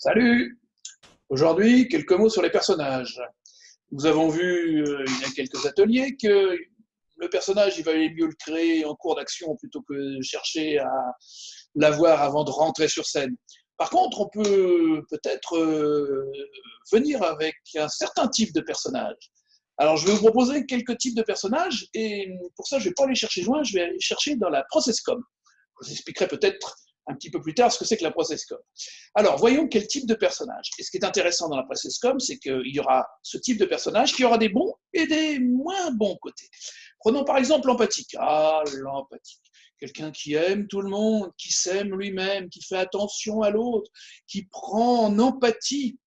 Salut! Aujourd'hui, quelques mots sur les personnages. Nous avons vu il y a quelques ateliers que le personnage, il valait mieux le créer en cours d'action plutôt que chercher à l'avoir avant de rentrer sur scène. Par contre, on peut peut-être venir avec un certain type de personnage. Alors, je vais vous proposer quelques types de personnages et pour ça, je ne vais pas aller chercher loin, je vais aller chercher dans la processcom. Je vous expliquerai peut-être un petit peu plus tard ce que c'est que la processcom. Alors, voyons quel type de personnage. Et ce qui est intéressant dans la processcom, c'est qu'il y aura ce type de personnage qui aura des bons et des moins bons côtés. Prenons par exemple l'empathique. Ah, l'empathique. Quelqu'un qui aime tout le monde, qui s'aime lui-même, qui fait attention à l'autre, qui prend en empathie.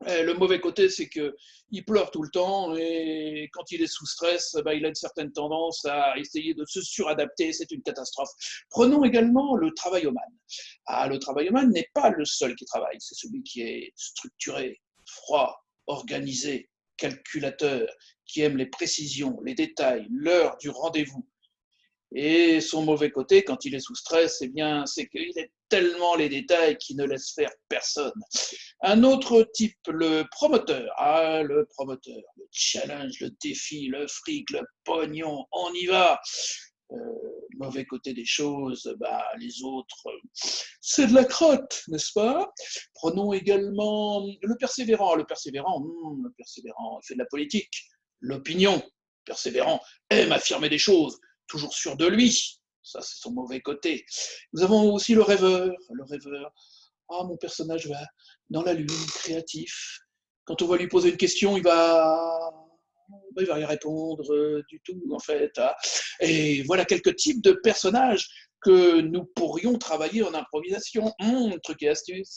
Le mauvais côté, c'est qu'il pleure tout le temps et quand il est sous stress, il a une certaine tendance à essayer de se suradapter. C'est une catastrophe. Prenons également le travaillomane. Ah, le travaillomane n'est pas le seul qui travaille. C'est celui qui est structuré, froid, organisé, calculateur, qui aime les précisions, les détails, l'heure du rendez-vous. Et son mauvais côté, quand il est sous stress, eh bien, c'est qu'il est tellement les détails qu'il ne laisse faire personne. Un autre type, le promoteur. Ah, le promoteur, le challenge, le défi, le fric, le pognon, on y va. Euh, Mauvais côté des choses, les autres, c'est de la crotte, n'est-ce pas? Prenons également le persévérant. Le persévérant, il fait de la politique. L'opinion, persévérant, aime affirmer des choses, toujours sûr de lui. Ça, c'est son mauvais côté. Nous avons aussi le rêveur. Le rêveur, ah, mon personnage va dans la lune, créatif. Quand on va lui poser une question, il va y répondre du tout, en fait. Hein. Et voilà quelques types de personnages que nous pourrions travailler en improvisation. Truc et astuce.